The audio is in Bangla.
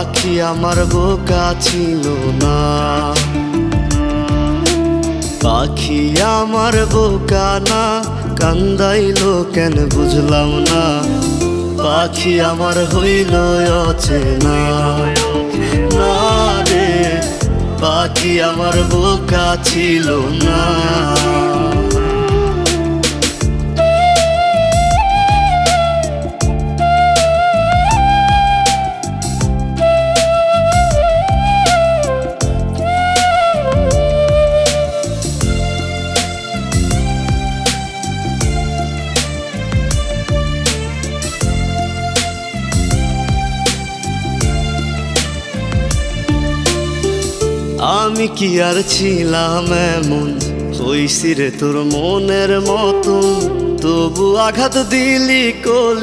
পাখি আমার বোকা ছিল না, পাখি আমার বোকা না, কান্দাইলো কেন বুঝলাম না, পাখি আমার হইল অচেনা। না রে পাখি আমার বোকা ছিল না। আমি কি আর ছিলাম এমন, হইছি রে তোর মনের মতন, তবু আঘাত দিলি কলি।